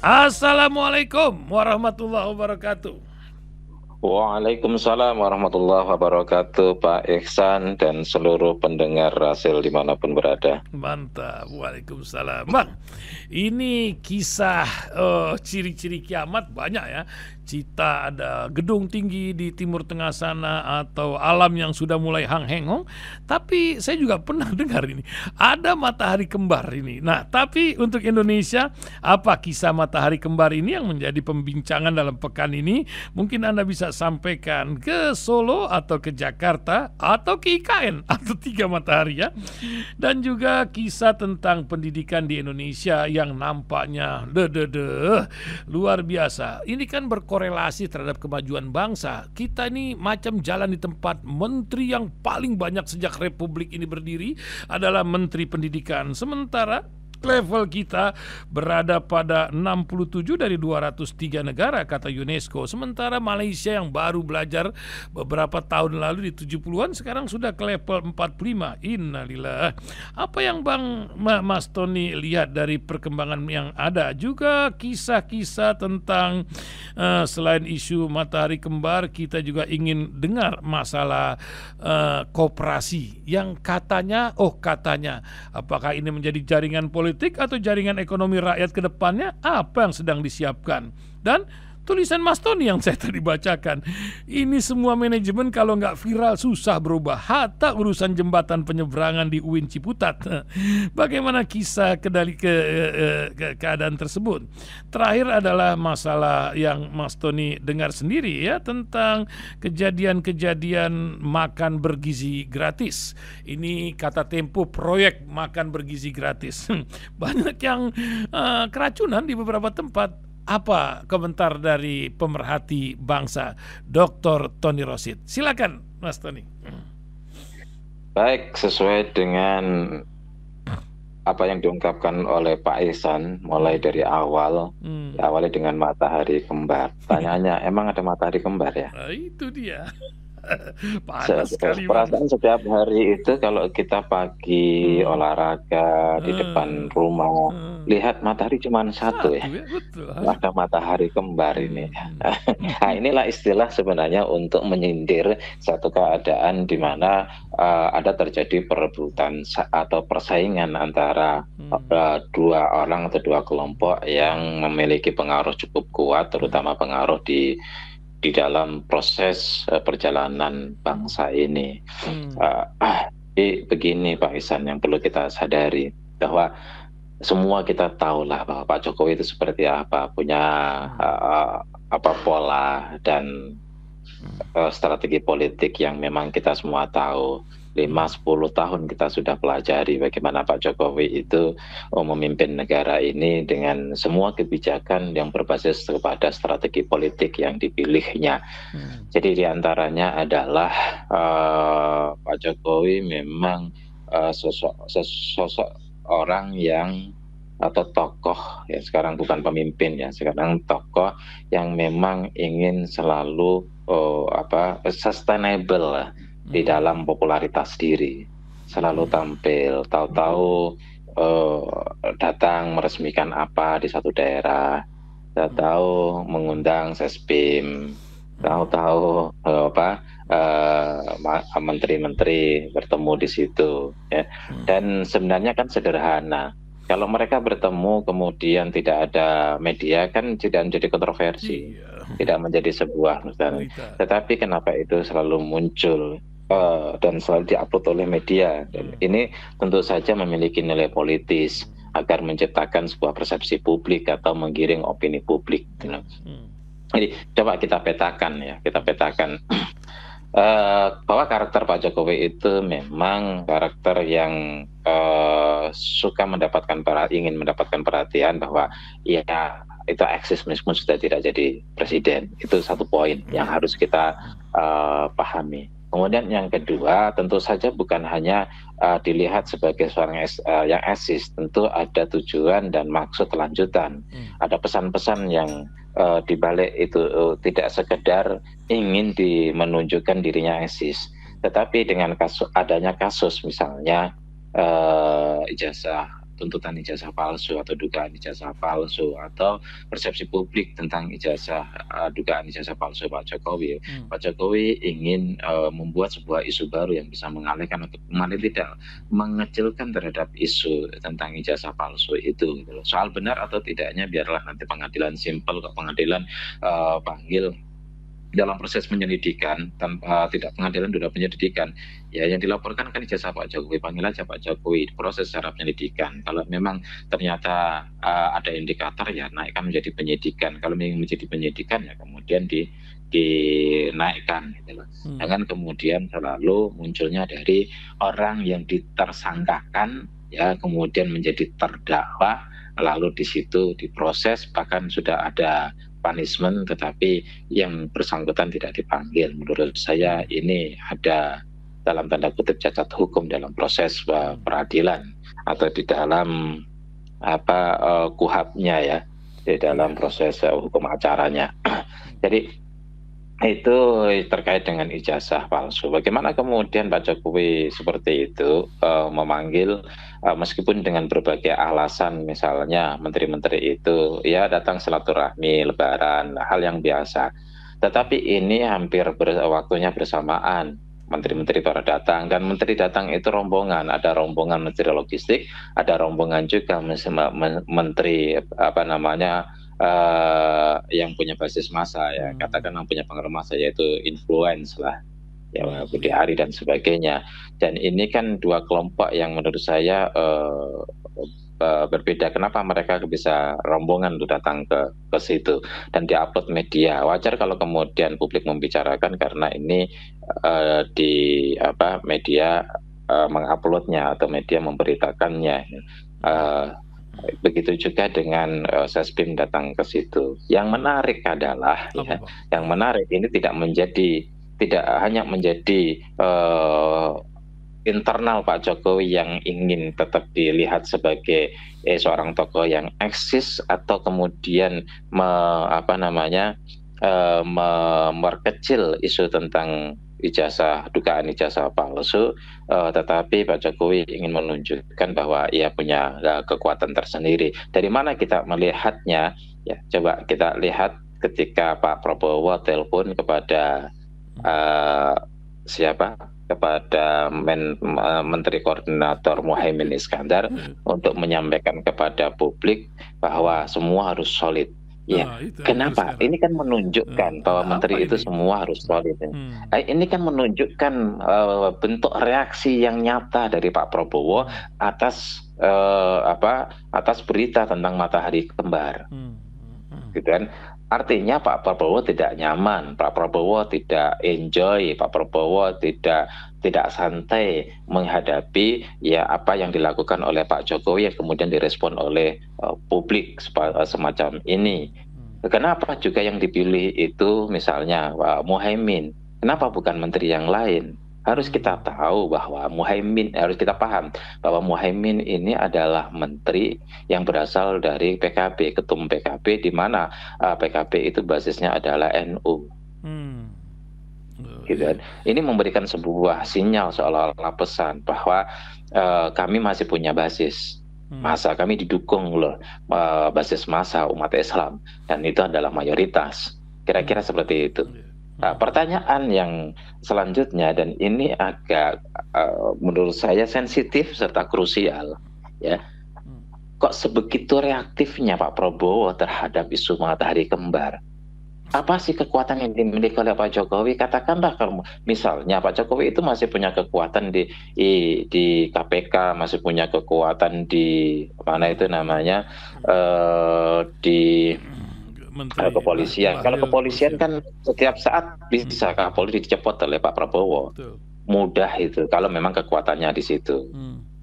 Assalamualaikum warahmatullahi wabarakatuh. Waalaikumsalam warahmatullahi wabarakatuh, Pak Ihsan dan seluruh pendengar Rasil dimanapun berada. Mantap, waalaikumsalam. Bang, ini kisah ciri-ciri kiamat banyak ya. Cita ada gedung tinggi di timur tengah sana atau alam yang sudah mulai hang-hengong. Tapi saya juga pernah dengar ini, ada matahari kembar ini. Nah, tapi untuk Indonesia, apa kisah matahari kembar ini yang menjadi pembincangan dalam pekan ini? Mungkin Anda bisa sampaikan ke Solo atau ke Jakarta atau ke IKN atau tiga matahari ya. Dan juga kisah tentang pendidikan di Indonesia yang nampaknya luar biasa. Ini kan berkorelasi terhadap kemajuan bangsa. Kita ini macam jalan di tempat. Menteri yang paling banyak sejak Republik ini berdiri adalah Menteri Pendidikan. Sementara level kita berada pada 67 dari 203 negara kata UNESCO. Sementara Malaysia yang baru belajar beberapa tahun lalu di 70-an sekarang sudah ke level 45. Innalillah. Apa yang Bang Mas Tony lihat dari perkembangan yang ada? Juga kisah-kisah tentang selain isu matahari kembar, kita juga ingin dengar masalah koperasi yang katanya apakah ini menjadi jaringan politik atau jaringan ekonomi rakyat ke depannya, apa yang sedang disiapkan. Dan tulisan Mas Tony yang saya tadi bacakan, ini semua manajemen kalau nggak viral susah berubah. Hatta urusan jembatan penyeberangan di UIN Ciputat. Bagaimana kisah keadaan tersebut? Terakhir adalah masalah yang Mas Tony dengar sendiri ya, tentang kejadian-kejadian makan bergizi gratis. Ini kata Tempo, proyek makan bergizi gratis. Banyak yang keracunan di beberapa tempat. Apa komentar dari pemerhati bangsa, Dr. Tony Rosid? Silakan, Mas Tony. Baik, sesuai dengan apa yang diungkapkan oleh Pak Ihsan, mulai dari awal, awalnya dengan matahari kembar. Tanyanya, emang ada matahari kembar ya? Nah, itu dia. Panas sekali, Perasaan setiap hari itu kalau kita pagi olahraga di depan rumah, lihat matahari cuma satu ya. Betul. Ada matahari kembar ini. Nah, inilah istilah sebenarnya untuk menyindir satu keadaan di mana ada terjadi perebutan atau persaingan antara dua orang atau dua kelompok yang memiliki pengaruh cukup kuat, terutama pengaruh di dalam proses perjalanan bangsa ini. Jadi begini Pak Ihsan, yang perlu kita sadari bahwa semua kita tahulah bahwa Pak Jokowi itu seperti apa, punya apa pola dan strategi politik yang memang kita semua tahu. 5-10 tahun kita sudah pelajari bagaimana Pak Jokowi itu memimpin negara ini dengan semua kebijakan yang berbasis kepada strategi politik yang dipilihnya. Jadi diantaranya adalah Pak Jokowi memang sosok orang yang atau tokoh ya, sekarang bukan pemimpin ya, sekarang tokoh yang memang ingin selalu sustainable lah di dalam popularitas diri, selalu tampil, tahu-tahu datang meresmikan apa di satu daerah, tahu-tahu mengundang Sespim, tahu-tahu menteri-menteri bertemu di situ ya. Dan sebenarnya kan sederhana. Kalau mereka bertemu kemudian tidak ada media, kan tidak menjadi kontroversi, tidak menjadi sebuah misalnya. Tetapi kenapa itu selalu muncul dan selalu diupload oleh media? Dan ini tentu saja memiliki nilai politis agar menciptakan sebuah persepsi publik atau menggiring opini publik. Jadi coba kita petakan bahwa karakter Pak Jokowi itu memang karakter yang suka ingin mendapatkan perhatian, bahwa ya itu eksistensinya sudah tidak jadi presiden. Itu satu poin yang harus kita pahami. Kemudian yang kedua, tentu saja bukan hanya dilihat sebagai seorang yang eksis, tentu ada tujuan dan maksud lanjutan. Ada pesan-pesan yang dibalik itu tidak sekedar ingin menunjukkan dirinya eksis, tetapi dengan adanya kasus misalnya ijazah tuntutan ijazah palsu atau dugaan ijazah palsu atau persepsi publik tentang dugaan ijazah palsu Pak Jokowi. Pak Jokowi ingin membuat sebuah isu baru yang bisa mengalihkan atau kemarin tidak mengecilkan terhadap isu tentang ijazah palsu itu. Gitu. Soal benar atau tidaknya biarlah nanti pengadilan simpel, pengadilan panggil dalam proses penyelidikan tanpa tidak pengadilan sudah penyelidikan ya, yang dilaporkan kan ijazah Pak Jokowi, panggil aja Pak Jokowi, proses secara penyelidikan. Kalau memang ternyata ada indikator ya naikkan menjadi penyidikan, kalau memang menjadi penyidikan ya kemudian dinaikkan gitu loh. Jangan kemudian selalu munculnya dari orang yang ditersangkakan ya kemudian menjadi terdakwa, lalu di situ diproses bahkan sudah ada punishment tetapi yang bersangkutan tidak dipanggil. Menurut saya ini ada dalam tanda kutip cacat hukum dalam proses peradilan atau di dalam kuhapnya ya, di dalam proses hukum acaranya. Jadi itu terkait dengan ijazah palsu. Bagaimana kemudian Pak Jokowi seperti itu memanggil meskipun dengan berbagai alasan, misalnya menteri-menteri itu ya datang silaturahmi lebaran, hal yang biasa. Tetapi ini hampir waktunya bersamaan. Menteri-menteri pada datang, dan menteri datang itu rombongan, ada rombongan menteri logistik, ada rombongan juga menteri yang punya basis massa ya, katakan yang punya pengaruh massa yaitu influence lah ya, Budi Ari dan sebagainya. Dan ini kan dua kelompok yang menurut saya berbeda. Kenapa mereka bisa rombongan untuk datang ke situ dan diupload media? Wajar kalau kemudian publik membicarakan karena ini media menguploadnya atau media memberitakannya. Begitu juga dengan Sespim datang ke situ. Yang menarik adalah yang menarik ini tidak hanya menjadi internal Pak Jokowi yang ingin tetap dilihat sebagai seorang tokoh yang eksis atau kemudian memperkecil isu tentang dugaan ijazah palsu, tetapi Pak Jokowi ingin menunjukkan bahwa ia punya kekuatan tersendiri. Dari mana kita melihatnya? Ya, coba kita lihat ketika Pak Prabowo telepon kepada kepada Menteri Koordinator Muhaimin Iskandar untuk menyampaikan kepada publik bahwa semua harus solid. Ya, kenapa? Ini kan menunjukkan bahwa menteri itu semua harus solid. Ini kan menunjukkan bentuk reaksi yang nyata dari Pak Prabowo atas berita tentang matahari kembar. Gitu kan? Artinya Pak Prabowo tidak nyaman, Pak Prabowo tidak enjoy, Pak Prabowo tidak santai menghadapi ya apa yang dilakukan oleh Pak Jokowi yang kemudian direspon oleh publik semacam ini. Kenapa juga yang dipilih itu misalnya Muhaimin? Kenapa bukan menteri yang lain? Harus kita tahu bahwa harus kita paham bahwa Muhaimin ini adalah menteri yang berasal dari PKB, ketum PKB, di mana PKB itu basisnya adalah NU. Gitu. Ini memberikan sebuah sinyal seolah-olah pesan bahwa kami masih punya basis massa, kami didukung loh basis massa umat Islam dan itu adalah mayoritas. Kira-kira seperti itu. Nah, pertanyaan yang selanjutnya, dan ini agak menurut saya sensitif serta krusial, ya, kok sebegitu reaktifnya Pak Prabowo terhadap isu matahari kembar? Apa sih kekuatan yang dimiliki oleh Pak Jokowi? Katakanlah misalnya Pak Jokowi itu masih punya kekuatan di KPK, masih punya kekuatan di mana itu namanya di kepolisian. Kalau kepolisian kan setiap saat bisa Kapolri dicepot oleh Pak Prabowo. Mudah itu kalau memang kekuatannya di situ.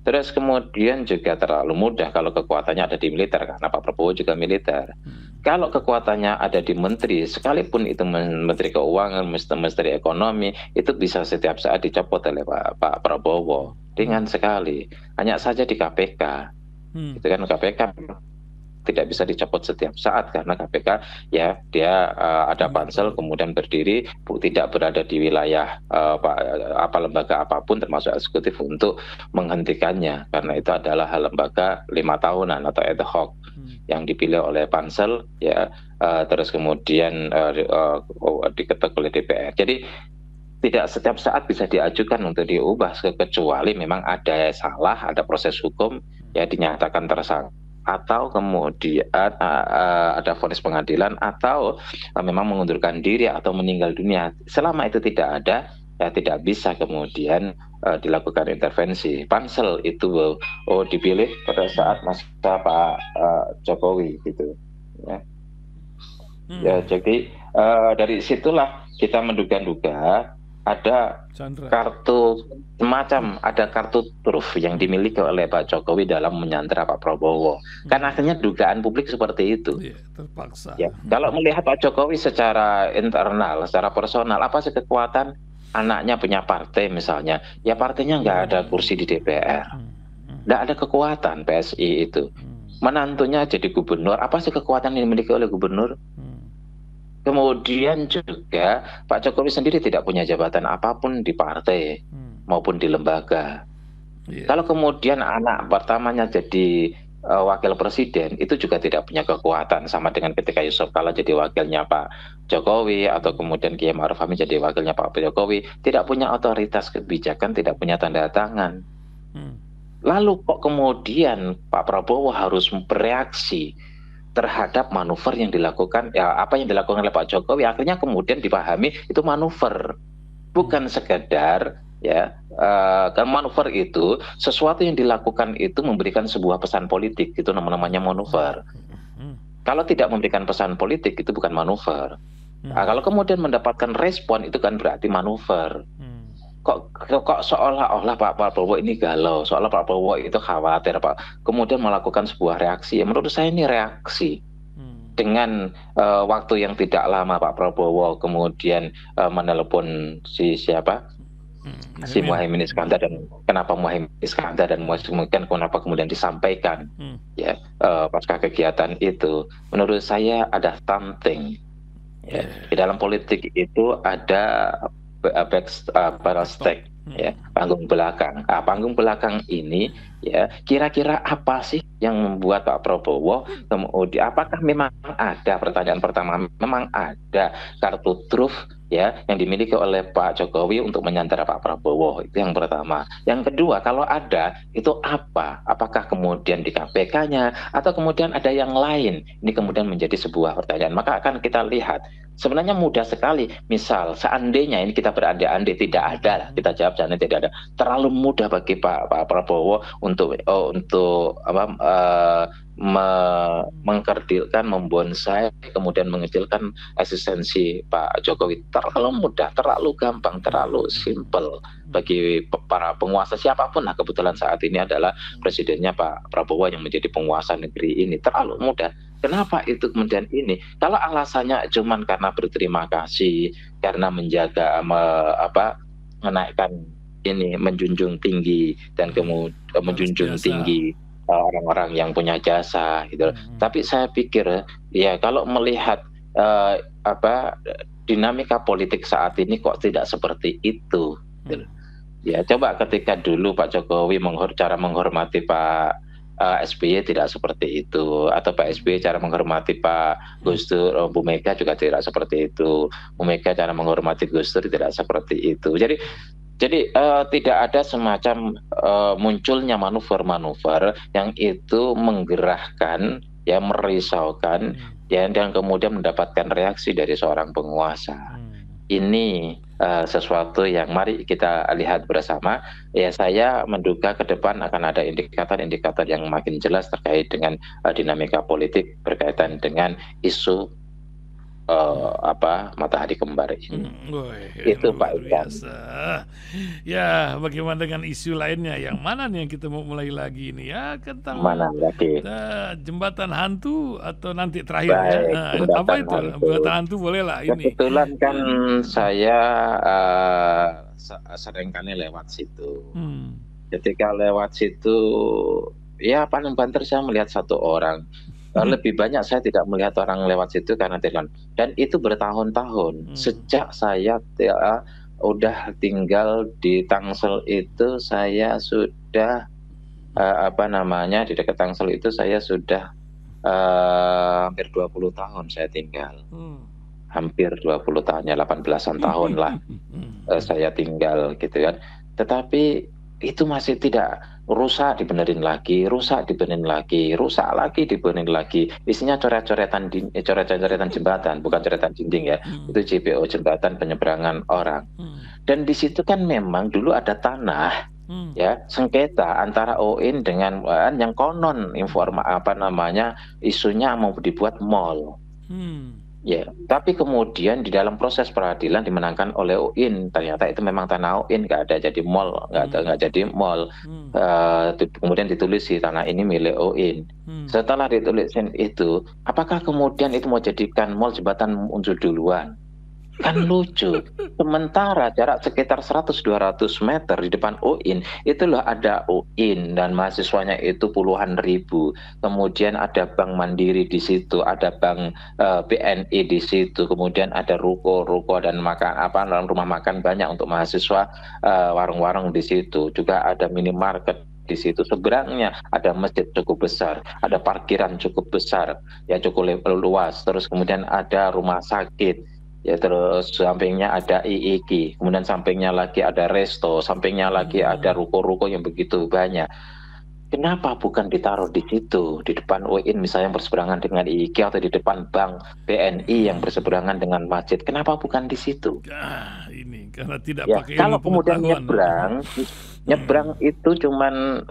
Terus kemudian juga terlalu mudah kalau kekuatannya ada di militer, karena Pak Prabowo juga militer. Kalau kekuatannya ada di menteri, sekalipun itu menteri keuangan, menteri ekonomi, itu bisa setiap saat dicopot oleh Pak Prabowo. Ringan sekali. Hanya saja di KPK. Itu kan KPK tidak bisa dicopot setiap saat karena KPK ya dia ada pansel kemudian berdiri tidak berada di wilayah lembaga apapun termasuk eksekutif untuk menghentikannya karena itu adalah lembaga 5 tahunan atau ad hoc yang dipilih oleh pansel ya terus kemudian diketok oleh DPR. Jadi tidak setiap saat bisa diajukan untuk diubah kecuali memang ada salah, ada proses hukum ya dinyatakan tersangka atau kemudian ada vonis pengadilan atau memang mengundurkan diri atau meninggal dunia. Selama itu tidak ada, ya tidak bisa kemudian dilakukan intervensi. Pansel itu dipilih pada saat masa Pak Jokowi gitu. Ya. Ya, jadi dari situlah kita menduga-duga ada kartu semacam ada kartu truf yang dimiliki oleh Pak Jokowi dalam menyandera Pak Prabowo. Kan akhirnya dugaan publik seperti itu. Terpaksa. Ya, kalau melihat Pak Jokowi secara internal, secara personal, apa sih kekuatan anaknya punya partai misalnya? Ya partainya nggak ada kursi di DPR, nggak ada kekuatan PSI itu. Menantunya jadi gubernur, apa sih kekuatan yang dimiliki oleh gubernur? Kemudian juga Pak Jokowi sendiri tidak punya jabatan apapun di partai maupun di lembaga. Kalau kemudian anak pertamanya jadi wakil presiden, itu juga tidak punya kekuatan sama dengan ketika Yusuf Kala jadi wakilnya Pak Jokowi atau kemudian Kiai Ma'ruf Amin jadi wakilnya Pak Jokowi, tidak punya otoritas kebijakan, tidak punya tanda tangan. Lalu kok kemudian Pak Prabowo harus bereaksi terhadap manuver yang dilakukan, ya apa yang dilakukan oleh Pak Jokowi, akhirnya kemudian dipahami itu manuver, bukan sekedar ya manuver itu sesuatu yang dilakukan itu memberikan sebuah pesan politik, itu namanya manuver. Kalau tidak memberikan pesan politik itu bukan manuver. Kalau kemudian mendapatkan respon itu kan berarti manuver. Kok seolah-olah Pak Prabowo ini galau, seolah Pak Prabowo itu khawatir Pak, kemudian melakukan sebuah reaksi. Menurut saya ini reaksi dengan waktu yang tidak lama Pak Prabowo kemudian menelepon si Muhaimin Iskandar, dan kenapa Muhaimin Iskandar dan mungkin kenapa kemudian disampaikan ya pasca kegiatan itu. Menurut saya ada something ya. Di dalam politik itu ada backstage ya, panggung belakang. Panggung belakang ini ya kira-kira apa sih yang membuat Pak Prabowo kemudian, apakah memang ada, pertanyaan pertama, memang ada kartu truf ya yang dimiliki oleh Pak Jokowi untuk menyandera Pak Prabowo, itu yang pertama. Yang kedua, kalau ada itu apa? Apakah kemudian di KPK-nya atau kemudian ada yang lain? Ini kemudian menjadi sebuah pertanyaan. Maka akan kita lihat sebenarnya mudah sekali. Misal seandainya ini kita berandai-andai tidak ada lah, kita jawab seandainya tidak ada. Terlalu mudah bagi Pak Prabowo untuk mengkerdilkan, membonsai, kemudian mengecilkan eksistensi Pak Jokowi. Terlalu mudah, terlalu gampang, terlalu simple bagi para penguasa siapapun. Nah, kebetulan saat ini adalah presidennya Pak Prabowo yang menjadi penguasa negeri ini. Terlalu mudah. Kenapa itu kemudian ini? Kalau alasannya cuma karena berterima kasih, karena menjaga menaikkan ini, menjunjung tinggi dan kemudian menjunjung tinggi orang-orang yang punya jasa gitu. Tapi saya pikir ya kalau melihat dinamika politik saat ini kok tidak seperti itu. Ya coba ketika dulu Pak Jokowi cara menghormati Pak SBY tidak seperti itu, atau Pak SBY cara menghormati Pak Gus Dur, Bu Mega juga tidak seperti itu, Bu Mega cara menghormati Gus Dur tidak seperti itu. Jadi tidak ada semacam munculnya manuver-manuver yang itu menggerahkan, ya merisaukan, ya dan kemudian mendapatkan reaksi dari seorang penguasa. Ini sesuatu yang mari kita lihat bersama. Ya saya menduga ke depan akan ada indikator-indikator yang makin jelas terkait dengan dinamika politik berkaitan dengan isu matahari kembar ini. Itu Pak biasa. Ya, bagaimana dengan isu lainnya? Yang mana nih yang kita mau mulai lagi ini ya, tentang mana lagi? Jembatan hantu atau nanti terakhir ya? Apa itu? Jembatan hantu boleh lah ini. Kebetulan kan saya seringkali lewat situ. Ketika lewat situ, ya paling banter saya melihat satu orang lebih banyak saya tidak melihat orang lewat situ karena tidak. Dan itu bertahun-tahun. Sejak saya udah tinggal di Tangsel itu, saya sudah di dekat Tangsel itu saya sudah hampir 20 tahun saya tinggal. Hampir 20 tahun, ya 18-an tahun lah saya tinggal gitu kan. Tetapi itu masih tidak, rusak dibenerin lagi, rusak dibenerin lagi, rusak lagi dibenerin lagi. Isinya coret-coretan jembatan, bukan coretan dinding ya. Itu JPO, jembatan penyeberangan orang. Dan di situ kan memang dulu ada tanah, ya, sengketa antara OIN dengan yang konon isunya mau dibuat mall. Ya, tapi kemudian di dalam proses peradilan dimenangkan oleh OIN. Ternyata itu memang tanah OIN, nggak ada jadi mall, nggak jadi mall. Kemudian ditulis di tanah ini milik OIN. Setelah ditulisin itu, apakah kemudian itu mau jadikan mall jembatan muncul duluan? Kan lucu. Sementara jarak sekitar 100-200 meter di depan UIN, itu loh ada UIN dan mahasiswanya itu puluhan ribu. Kemudian ada Bank Mandiri di situ, ada Bank BNI di situ, kemudian ada ruko-ruko dan rumah makan banyak untuk mahasiswa, warung-warung di situ. Juga ada minimarket di situ. Seberangnya ada masjid cukup besar, ada parkiran cukup besar, ya cukup luas. Terus kemudian ada rumah sakit. Ya, terus sampingnya ada IIK, kemudian sampingnya lagi ada resto, sampingnya lagi ada ruko-ruko yang begitu banyak. Kenapa bukan ditaruh di situ, di depan UIN misalnya yang berseberangan dengan IIK, atau di depan Bank BNI yang berseberangan dengan masjid? Kenapa bukan di situ? Ini karena tidak ya, pakai kalau kemudian nyebrang itu cuman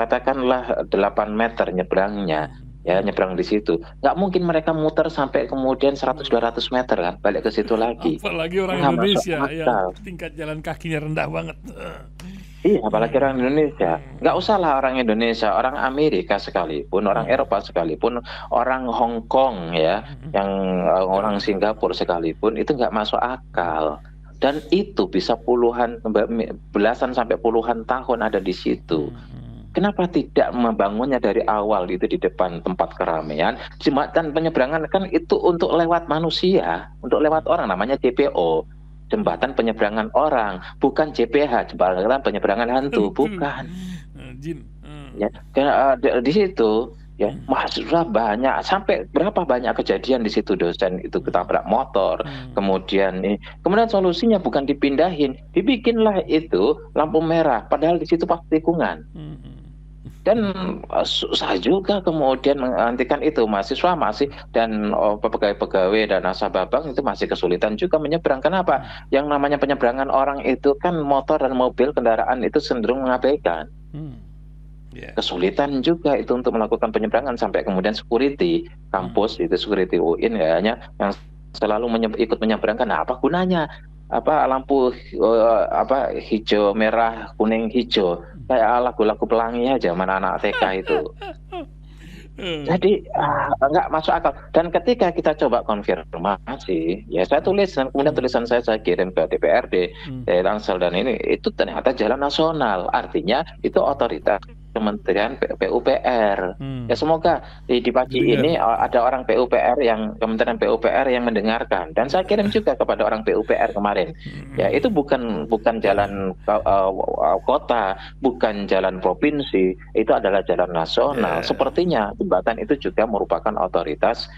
katakanlah 8 meter nyebrangnya. Ya, nyebrang di situ. Nggak mungkin mereka muter sampai kemudian 100-200 meter kan, balik ke situ lagi. Apalagi orang Indonesia yang tingkat jalan kakinya rendah banget. Iya, apalagi orang Indonesia. Nggak usahlah orang Indonesia, orang Amerika sekalipun, orang Eropa sekalipun, orang Hong Kong ya, yang orang Singapura sekalipun, itu nggak masuk akal. Dan itu bisa belasan sampai puluhan tahun ada di situ. Kenapa tidak membangunnya dari awal itu di depan tempat keramaian? Jembatan penyeberangan kan itu untuk lewat manusia, untuk lewat orang, namanya JPO, jembatan penyeberangan orang, bukan JPH, jembatan penyeberangan hantu, bukan. Ya, di situ ya mahasiswa banyak, sampai berapa banyak kejadian di situ, dosen itu ketabrak motor. Kemudian solusinya bukan dipindahin, dibikinlah itu lampu merah, padahal di situ pas tikungan. Dan susah juga kemudian menghentikan itu. Mahasiswa masih dan pegawai-pegawai dan nasabah bank itu masih kesulitan juga menyeberang. Kenapa? Yang namanya penyeberangan orang itu kan motor dan mobil kendaraan itu cenderung mengabaikan. Kesulitan juga itu untuk melakukan penyeberangan, sampai kemudian security kampus itu, security UIN kayaknya yang selalu ikut menyeberangkan. Nah, apa gunanya? Lampu hijau merah kuning hijau, kayak lagu-lagu pelangi aja zaman anak TK itu. Jadi nggak masuk akal. Dan ketika kita coba konfirmasi, ya saya tulis, dan kemudian tulisan saya kirim ke DPRD Tangsel, dan itu ternyata jalan nasional, artinya itu otoritas Kementerian PUPR. Ya, semoga di pagi ini ada orang PUPR Kementerian PUPR yang mendengarkan, dan saya kirim juga kepada orang PUPR kemarin. Ya, itu bukan jalan kota, bukan jalan provinsi, itu adalah jalan nasional. Sepertinya jembatan itu juga merupakan otoritas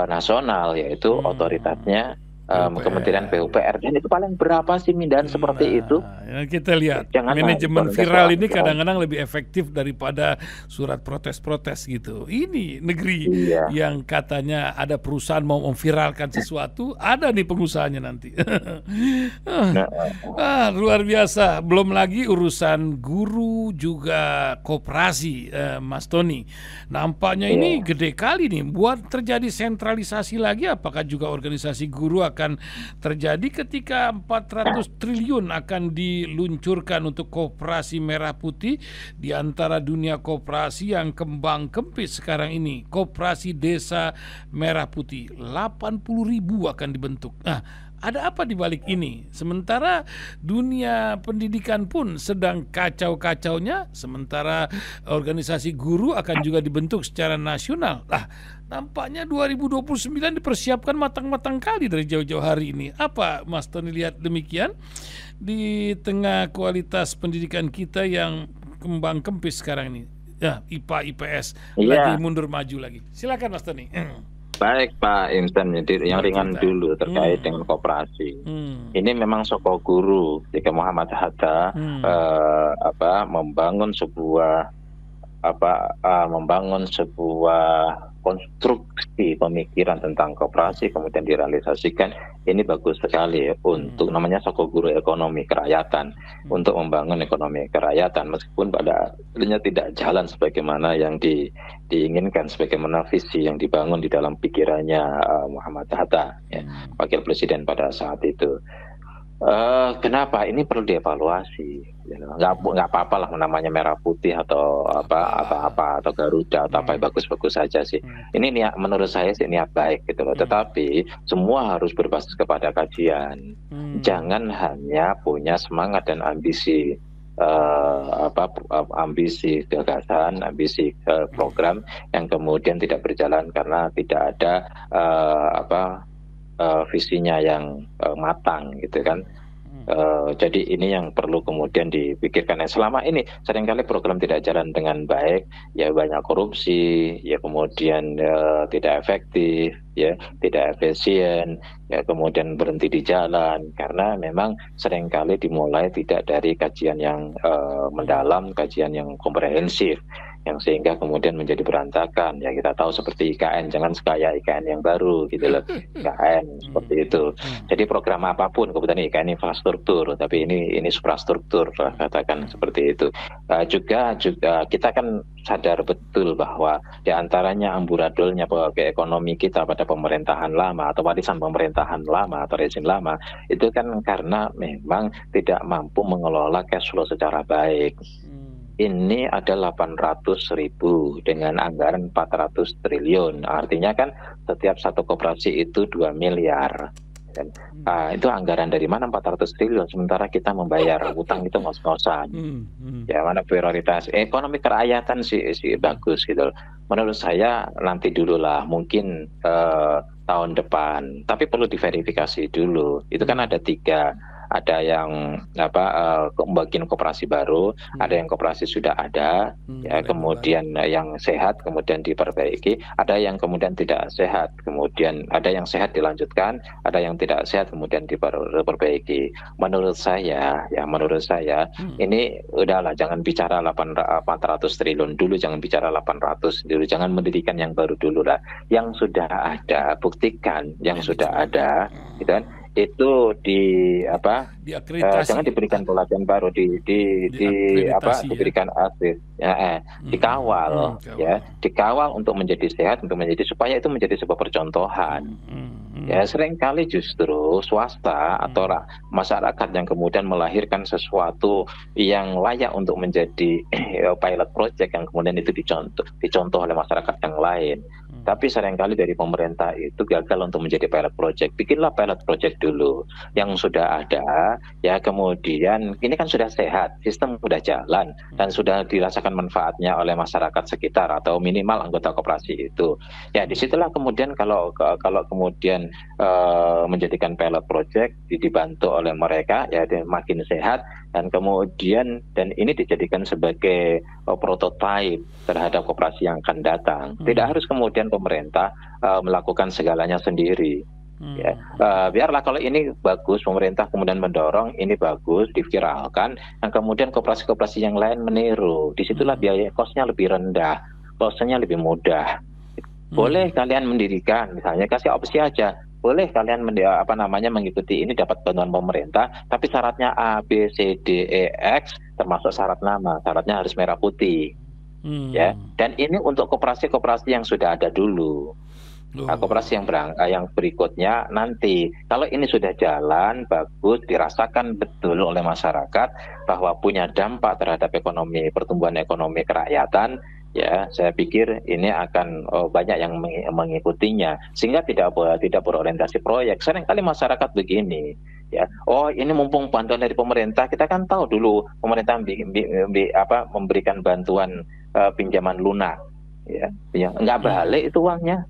nasional, yaitu otoritasnya Kementerian PUPR. Dan itu paling berapa sih mindahan seperti itu? Ya, kita lihat manajemen viral ini kadang-kadang lebih efektif daripada surat protes-protes gitu. Ini negeri yang katanya ada perusahaan mau memviralkan sesuatu, ada nih pengusahanya nanti. Luar biasa. Belum lagi urusan guru juga koperasi, Mas Tony. Nampaknya ini gede kali nih. Buat terjadi sentralisasi lagi, apakah juga organisasi guru akan terjadi ketika 400 triliun akan diluncurkan untuk koperasi merah putih di antara dunia koperasi yang kembang kempis sekarang ini. Koperasi desa merah putih 80.000 akan dibentuk. Nah, Ada apa di balik ini? Sementara dunia pendidikan pun sedang kacau-kacaunya, sementara organisasi guru akan juga dibentuk secara nasional. Lah, nampaknya 2029 dipersiapkan matang-matang kali dari jauh-jauh hari ini. Apa Mas Tony lihat demikian di tengah kualitas pendidikan kita yang kembang kempis sekarang ini? Ya, IPA, IPS lagi mundur maju lagi. Silakan Mas Tony. Baik Pak Inten, jadi yang ringan Kita. dulu terkait dengan koperasi. Ini memang Soko Guru ketika Muhammad Hatta membangun sebuah konstruksi pemikiran tentang koperasi kemudian direalisasikan. Ini bagus sekali untuk namanya Soko Guru Ekonomi Kerakyatan, untuk membangun ekonomi kerakyatan meskipun pada akhirnya tidak jalan sebagaimana yang diinginkan, sebagaimana visi yang dibangun di dalam pikirannya Muhammad Hatta, ya, Wakil Presiden pada saat itu. Kenapa ini perlu dievaluasi? Nggak apa-apa lah namanya merah putih atau apa atau Garuda atau apa, bagus-bagus saja sih. Ini niat, menurut saya sih niat baik gitu loh. Tetapi semua harus berbasis kepada kajian. Jangan hanya punya semangat dan ambisi ambisi gagasan, ambisi program yang kemudian tidak berjalan karena tidak ada visinya yang matang gitu kan. Jadi ini yang perlu kemudian dipikirkan. Selama ini seringkali program tidak jalan dengan baik, ya banyak korupsi, ya kemudian tidak efektif, ya tidak efisien, ya kemudian berhenti di jalan karena memang seringkali dimulai tidak dari kajian yang mendalam, kajian yang komprehensif, yang sehingga kemudian menjadi berantakan. Ya kita tahu seperti IKN, jangan sekaya IKN yang baru gitu loh. IKN seperti itu. Jadi program apapun, kebetulan IKN infrastruktur, tapi ini suprastruktur katakan seperti itu. Juga kita kan sadar betul bahwa di antaranya amburadulnya ekonomi kita pada pemerintahan lama atau warisan pemerintahan lama atau rezim lama itu kan karena memang tidak mampu mengelola cash flow secara baik. Ini ada 800.000 dengan anggaran 400 triliun. Artinya kan setiap satu koperasi itu 2 miliar. Dan, itu anggaran dari mana 400 triliun sementara kita membayar utang itu ngos-ngosan. Ya mana prioritas ekonomi kerakyatan sih bagus gitu. Menurut saya nanti dulu lah, mungkin tahun depan. Tapi perlu diverifikasi dulu. Itu kan ada 3. Ada yang pembagian koperasi baru, ada yang koperasi sudah ada, ya kemudian yang sehat kemudian diperbaiki, ada yang kemudian tidak sehat, kemudian ada yang sehat dilanjutkan, ada yang tidak sehat kemudian diperbaiki. Menurut saya ini udahlah, jangan bicara 400 triliun dulu, jangan bicara 800 dulu, jangan mendirikan yang baru dulu lah. Yang sudah ada buktikan, yang sudah ada, gitu kan? Itu jangan diberikan pelatihan baru, diberikan akses, dikawal, ya, dikawal untuk menjadi sehat, supaya itu menjadi sebuah percontohan. Ya seringkali justru swasta atau masyarakat yang kemudian melahirkan sesuatu yang layak untuk menjadi pilot project yang kemudian itu dicontoh oleh masyarakat yang lain. Tapi seringkali dari pemerintah itu gagal untuk menjadi pilot project. Bikinlah pilot project dulu yang sudah ada, ya kemudian ini kan sudah sehat, sistem sudah jalan dan sudah dirasakan manfaatnya oleh masyarakat sekitar atau minimal anggota koperasi itu. Ya disitulah kemudian kalau kemudian menjadikan pilot project dibantu oleh mereka, ya makin sehat dan kemudian ini dijadikan sebagai prototipe terhadap koperasi yang akan datang. Tidak harus kemudian pemerintah melakukan segalanya sendiri. Ya, biarlah kalau ini bagus, pemerintah kemudian mendorong ini bagus, diviralkan, dan kemudian koperasi-koperasi yang lain meniru. Disitulah biaya kosnya lebih rendah, kosnya lebih mudah. Boleh kalian mendirikan, misalnya kasih opsi aja. Boleh kalian mengikuti ini, dapat bantuan pemerintah, tapi syaratnya A, B, C, D, E, X, termasuk syarat nama. Syaratnya harus merah putih. Ya, dan ini untuk koperasi-koperasi yang sudah ada dulu. Koperasi yang berikutnya nanti, kalau ini sudah jalan bagus, dirasakan betul oleh masyarakat bahwa punya dampak terhadap pertumbuhan ekonomi kerakyatan, ya saya pikir ini akan banyak yang mengikutinya sehingga tidak berorientasi proyek. Seringkali masyarakat begini, ya, oh ini mumpung bantuan dari pemerintah, kita kan tahu dulu pemerintah memberikan bantuan pinjaman lunak, ya, nggak balik itu uangnya.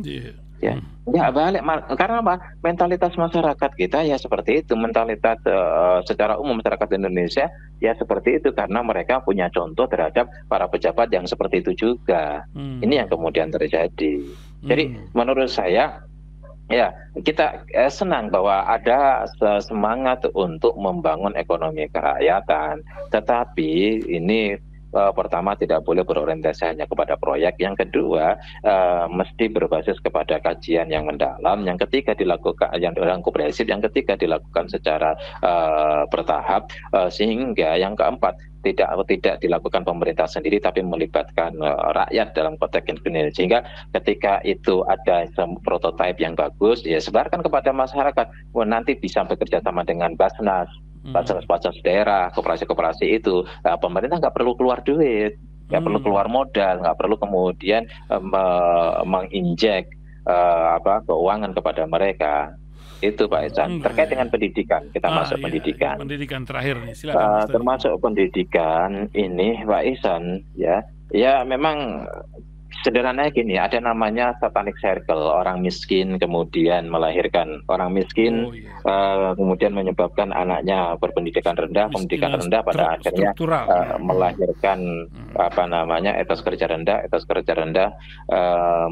Iya. Ya, nggak balik karena apa? Mentalitas masyarakat kita ya seperti itu, mentalitas secara umum masyarakat Indonesia ya seperti itu karena mereka punya contoh terhadap para pejabat yang seperti itu juga. Ini yang kemudian terjadi. Jadi menurut saya ya kita senang bahwa ada semangat untuk membangun ekonomi kerakyatan, tetapi ini pertama tidak boleh berorientasi hanya kepada proyek. Yang kedua mesti berbasis kepada kajian yang mendalam. Yang ketiga dilakukan yang komprehensif. Yang ketiga dilakukan secara bertahap. Sehingga yang keempat tidak dilakukan pemerintah sendiri tapi melibatkan rakyat dalam konteks ini. Sehingga ketika itu ada prototipe yang bagus ya sebarkan kepada masyarakat. Nanti bisa bekerja sama dengan Basnas, Basnas daerah, koperasi-koperasi itu, pemerintah nggak perlu keluar duit, nggak perlu keluar modal, nggak perlu kemudian menginjek keuangan kepada mereka. Itu Pak Ihsan. Terkait dengan pendidikan, kita masuk pendidikan. Pendidikan terakhir nih, silakan. Termasuk pendidikan ini Pak Ihsan, ya memang sederhananya gini, ada namanya satanic circle, orang miskin kemudian melahirkan orang miskin, kemudian menyebabkan anaknya berpendidikan rendah, pendidikan rendah pada akhirnya melahirkan etos kerja rendah,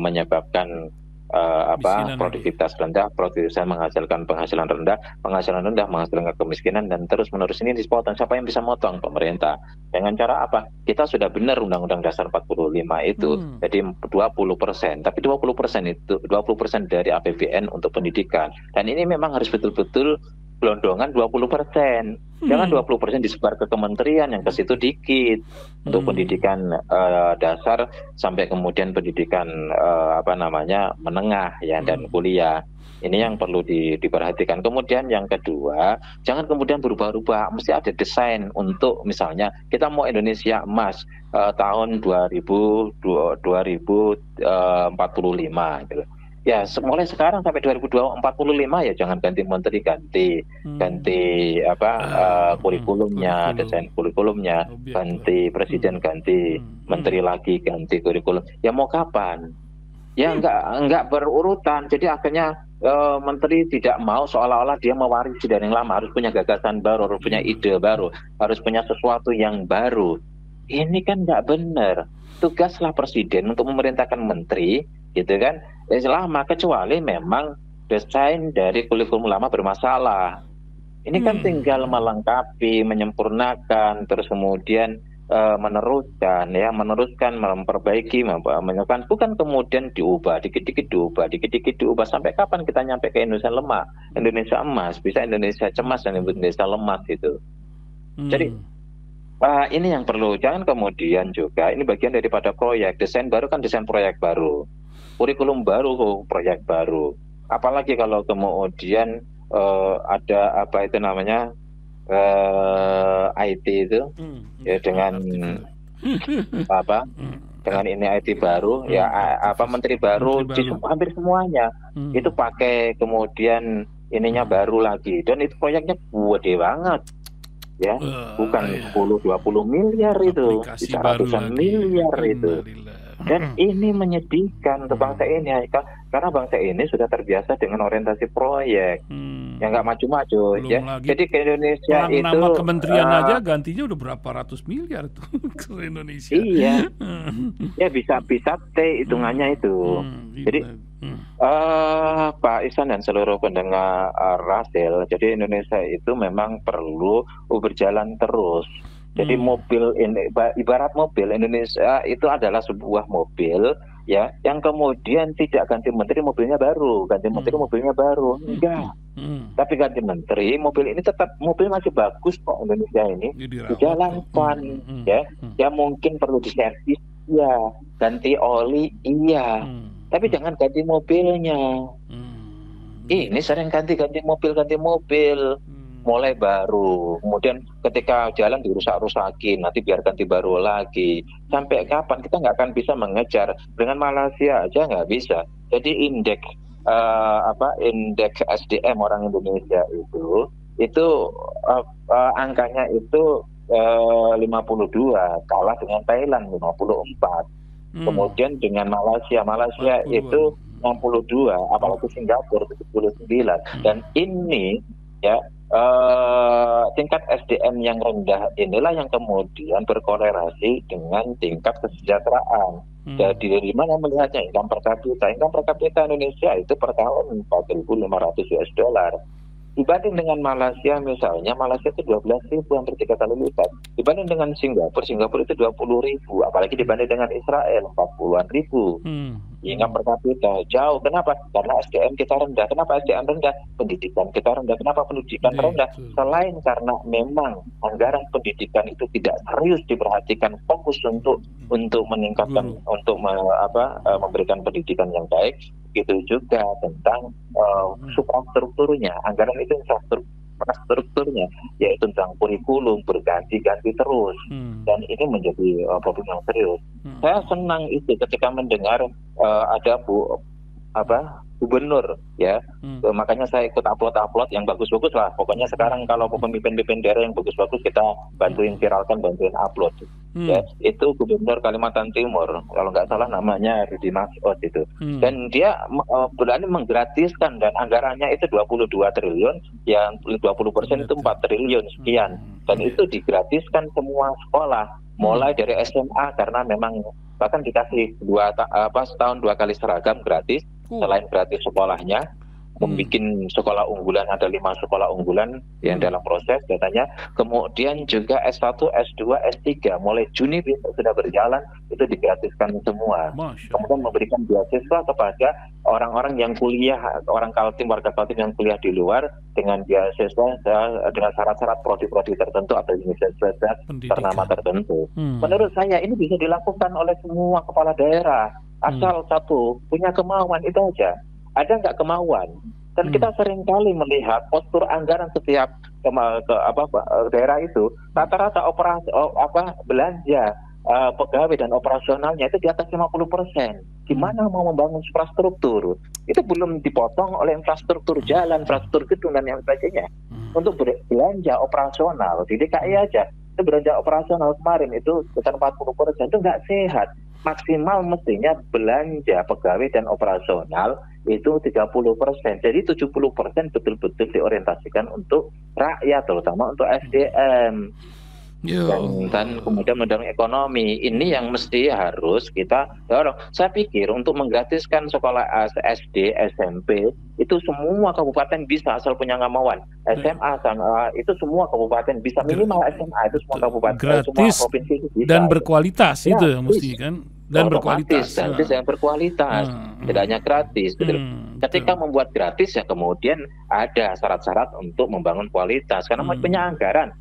menyebabkan produktivitas rendah, produktivitas menghasilkan penghasilan rendah menghasilkan kemiskinan dan terus menerus. Ini dipotong. Siapa yang bisa motong? Pemerintah. Dengan cara apa? Kita sudah benar Undang-Undang Dasar 45 itu. Jadi 20%, tapi 20% itu 20% dari APBN untuk pendidikan. Dan ini memang harus betul-betul gelondongan 20%. Jangan 20% disebar ke kementerian yang ke situ dikit. Untuk pendidikan dasar sampai kemudian pendidikan menengah ya dan kuliah. Ini yang perlu diperhatikan. Kemudian yang kedua, jangan kemudian berubah-ubah. Mesti ada desain untuk misalnya kita mau Indonesia emas tahun 2045 gitu. Ya, mulai sekarang sampai 2045 ya jangan ganti menteri, ganti kurikulumnya, desain kurikulumnya, ganti presiden, ganti menteri lagi, ganti kurikulum. Ya mau kapan? Ya enggak berurutan. Jadi akhirnya menteri tidak mau seolah-olah dia mewarisi dari yang lama, harus punya gagasan baru, harus punya ide baru, harus punya sesuatu yang baru. Ini kan enggak benar. Tugaslah presiden untuk memerintahkan menteri, gitu kan? Lama kecuali memang desain dari kurikulum lama bermasalah. Ini kan tinggal melengkapi, menyempurnakan, terus kemudian meneruskan, memperbaiki, menyebabkan, bukan kemudian diubah, dikit-dikit diubah. Sampai kapan kita nyampe ke Indonesia lemah, Indonesia emas, bisa Indonesia cemas dan Indonesia lemas gitu. Jadi ini yang perlu. Jangan kemudian juga ini bagian daripada proyek. Desain baru kan desain proyek baru, kurikulum baru, proyek baru. Apalagi kalau kemudian ada IT itu ya dengan dengan ini IT baru menteri baru. Hampir semuanya itu pakai kemudian ininya baru lagi, dan itu proyeknya gede banget ya, bukan 10-20 miliar itu, bisa ratusan miliar itu. Dan ini menyedihkan untuk bangsa ini, karena bangsa ini sudah terbiasa dengan orientasi proyek yang nggak maju-maju ya. Jadi ke Indonesia itu nama kementerian aja gantinya udah berapa ratus miliar tuh ke Indonesia. Iya, ya bisa T hitungannya itu. Jadi Pak Ihsan dan seluruh pendengar Rasil, jadi Indonesia itu memang perlu berjalan terus. Jadi mobil ini, ibarat mobil Indonesia itu adalah sebuah mobil ya, yang kemudian tidak ganti menteri mobilnya baru, enggak. Tapi ganti menteri, mobil ini tetap, mobil masih bagus kok Indonesia ini, dijalankan ya. Ya mungkin perlu diservis ya, ganti oli iya. Tapi jangan ganti mobilnya. Ini sering ganti mobil. mulai baru, kemudian ketika jalan dirusak-rusakin, nanti biar ganti baru lagi. Sampai kapan kita nggak akan bisa mengejar dengan Malaysia aja nggak bisa. Jadi indeks SDM orang Indonesia itu angkanya itu 52, kalah dengan Thailand 54. Kemudian dengan Malaysia 40-an. itu 62, apalagi Singapura 79. Dan ini ya tingkat SDM yang rendah inilah yang kemudian berkorelasi dengan tingkat kesejahteraan. Jadi dari mana melihatnya income per kapita? Income per kapita Indonesia itu per tahun 4.500 US dollar. Dibanding dengan Malaysia misalnya, Malaysia itu 12.000, hampir 3 kali lipat. Dibanding dengan Singapura itu 20.000, apalagi dibanding dengan Israel 40-an ribu. Income per kapita jauh. Kenapa? Karena SDM kita rendah. Kenapa SDM rendah? Pendidikan kita rendah. Kenapa pendidikan rendah? Selain karena memang anggaran pendidikan itu tidak serius diperhatikan, fokus untuk meningkatkan, untuk memberikan pendidikan yang baik. Gitu juga tentang suprastrukturnya, anggaran itu infrastrukturnya, yaitu tentang kurikulum berganti-ganti terus, dan ini menjadi problem yang serius. Saya senang itu ketika mendengar ada gubernur ya, makanya saya ikut upload yang bagus-bagus lah. Pokoknya sekarang kalau pemimpin daerah yang bagus-bagus kita bantuin viralkan, bantuin upload. Ya, itu Gubernur Kalimantan Timur, kalau nggak salah namanya Rudi Mas'ud itu. Dan dia berani menggratiskan, dan anggarannya itu 22 triliun, yang 20% itu 4 triliun sekian. Dan itu digratiskan semua sekolah, mulai dari SMA, karena memang bahkan dikasih setahun 2 kali seragam gratis. Selain gratis sekolahnya, membuat sekolah unggulan, ada 5 sekolah unggulan yang dalam proses katanya. Kemudian juga S1, S2, S3 mulai Juni sudah berjalan, itu digratiskan semua. Kemudian memberikan beasiswa kepada orang-orang yang kuliah, orang Kaltim, warga Kaltim yang kuliah di luar, dengan beasiswa dengan syarat-syarat prodi-prodi tertentu atau universitas ternama tertentu. Menurut saya ini bisa dilakukan oleh semua kepala daerah, asal satu punya kemauan, itu aja. Ada nggak kemauan? Dan kita seringkali melihat postur anggaran setiap daerah itu rata-rata belanja pegawai dan operasionalnya itu di atas 50%. Gimana mau membangun infrastruktur? Itu belum dipotong oleh infrastruktur jalan, infrastruktur gedung dan yang sebagainya. Untuk belanja operasional di DKI aja, itu belanja operasional kemarin itu sekitar 40%, itu nggak sehat. Maksimal mestinya belanja pegawai dan operasional itu 30%. Jadi 70% betul-betul diorientasikan untuk rakyat, terutama untuk SDM. Dan kemudian mendorong ekonomi. Ini yang mesti harus kita dorong. Saya pikir untuk menggratiskan sekolah SD, SMP itu semua kabupaten bisa, asal punya kemauan. SMA itu semua kabupaten bisa, minimal SMA itu semua kabupaten, gratis, semua provinsi itu bisa. Dan berkualitas itu mesti kan. Dan berkualitas. Yang berkualitas, tidak hanya gratis. Ketika membuat gratis ya kemudian ada syarat-syarat untuk membangun kualitas, karena punya anggaran.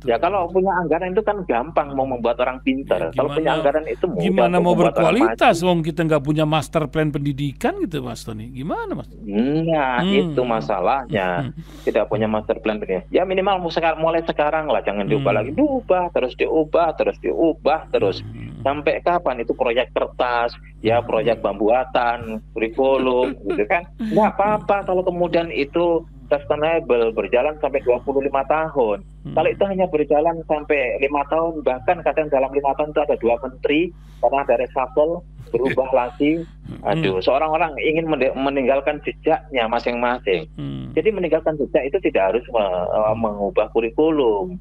Ya kalau punya anggaran itu kan gampang mau membuat orang pintar. Kalau punya anggaran itu gimana mau berkualitas? Wong kita nggak punya master plan pendidikan gitu, Mas Tony. Gimana, Mas? Nah, itu masalahnya. Tidak punya master plan pendidikan. Ya minimal mulai sekarang lah, jangan diubah lagi, diubah terus. Sampai kapan itu proyek kertas, ya proyek bambuatan, kurikulum, gitu kan? Nggak apa-apa kalau kemudian itu sustainable, berjalan sampai 25 tahun. Kalau itu hanya berjalan sampai 5 tahun, bahkan kadang dalam 5 tahun itu ada 2 menteri, karena ada reshuffle, berubah lagi. Seorang orang ingin meninggalkan jejaknya masing-masing. Jadi meninggalkan jejak itu tidak harus mengubah kurikulum,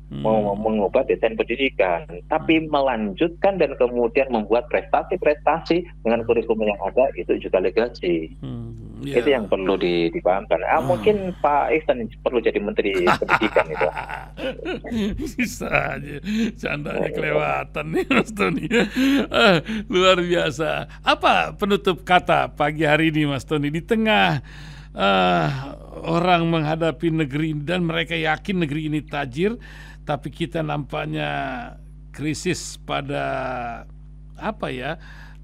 mengubah desain pendidikan, tapi melanjutkan dan kemudian membuat prestasi-prestasi dengan kurikulum yang ada, itu juga legasi. Itu yang perlu dipahamkan. Mungkin Pak Ihsan perlu jadi menteri pendidikan itu. Bisa aja, candanya kelewatan nih Mas Tony. Luar biasa. Apa penutup kata pagi hari ini Mas Tony, di tengah orang menghadapi negeri dan mereka yakin negeri ini tajir, tapi kita nampaknya krisis pada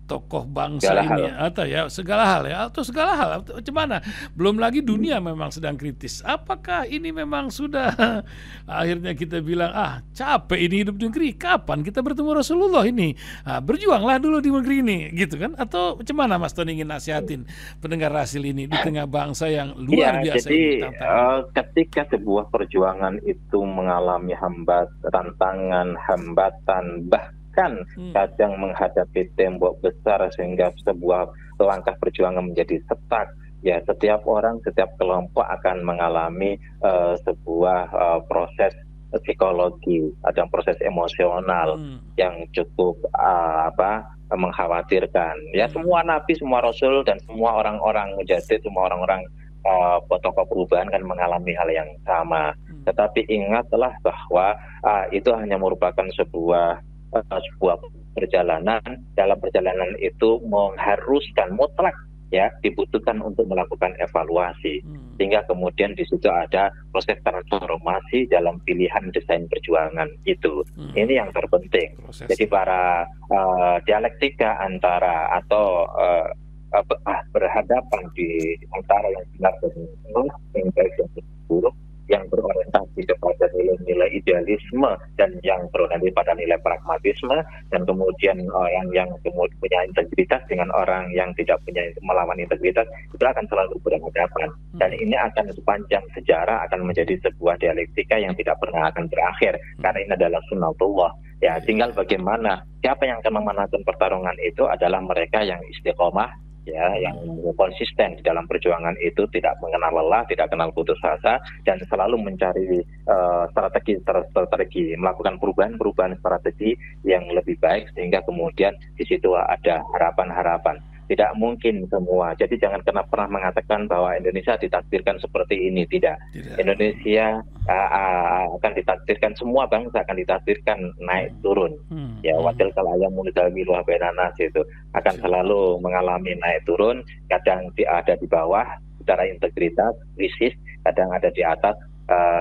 tokoh bangsa Segala ini hal. atau ya segala hal ya atau segala hal atau gimana? Belum lagi dunia memang sedang kritis. Apakah ini memang sudah akhirnya kita bilang capek ini hidup di negeri, kapan kita bertemu Rasulullah ini? Berjuanglah dulu di negeri ini gitu kan? Atau gimana Mas Tony ingin nasihatin pendengar Rasil ini di tengah bangsa yang luar Iya, biasa jadi ini tantangan? ketika sebuah perjuangan itu mengalami tantangan, hambatan, bahkan kadang menghadapi tembok besar sehingga sebuah langkah perjuangan menjadi stuck, ya setiap orang, setiap kelompok akan mengalami sebuah proses psikologi, ada proses emosional yang cukup mengkhawatirkan. Ya semua nabi, semua rasul dan semua orang-orang mujahid, semua orang-orang tokoh perubahan kan mengalami hal yang sama. Tetapi ingatlah bahwa itu hanya merupakan sebuah perjalanan. Dalam perjalanan itu mengharuskan mutlak ya dibutuhkan untuk melakukan evaluasi, sehingga kemudian di situ ada proses transformasi dalam pilihan desain perjuangan itu. Ini yang terpenting. Jadi para dialektika antara atau berhadapan di antara yang benar dan salah, yang baik dan buruk, yang berorientasi kepada nilai-nilai idealisme dan yang berorientasi pada nilai pragmatisme, dan kemudian yang kemudian punya integritas dengan orang yang tidak punya melawan integritas, itu akan selalu berhadapan. Dan ini akan sepanjang sejarah akan menjadi sebuah dialektika yang tidak pernah akan berakhir, karena ini adalah sunnatullah. Ya, tinggal bagaimana siapa yang akan memenangkan pertarungan itu adalah mereka yang istiqomah, ya, yang konsisten di dalam perjuangan itu, tidak mengenal lelah, tidak kenal putus asa, dan selalu mencari strategi, melakukan perubahan strategi yang lebih baik, sehingga kemudian di situ ada harapan-harapan. Tidak mungkin semua. Jadi jangan pernah mengatakan bahwa Indonesia ditakdirkan seperti ini. Tidak. Indonesia akan ditakdirkan, semua bangsa akan ditakdirkan naik turun. Ya, watil kalaya mulidamiluh benanas itu akan selalu mengalami naik turun. Kadang ada di bawah secara integritas, krisis. Kadang ada di atas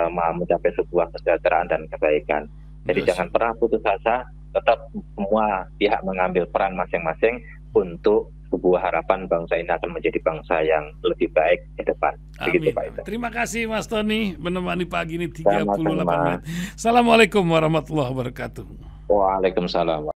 mencapai sebuah kesejahteraan dan kebaikan. Jadi jangan pernah putus asa. Tetap semua pihak mengambil peran masing-masing untuk sebuah harapan bangsa ini akan menjadi bangsa yang lebih baik ke depan. Begitu, Pak. Terima kasih Mas Tony menemani pagi ini 38 menit. Assalamualaikum warahmatullahi wabarakatuh. Waalaikumsalam.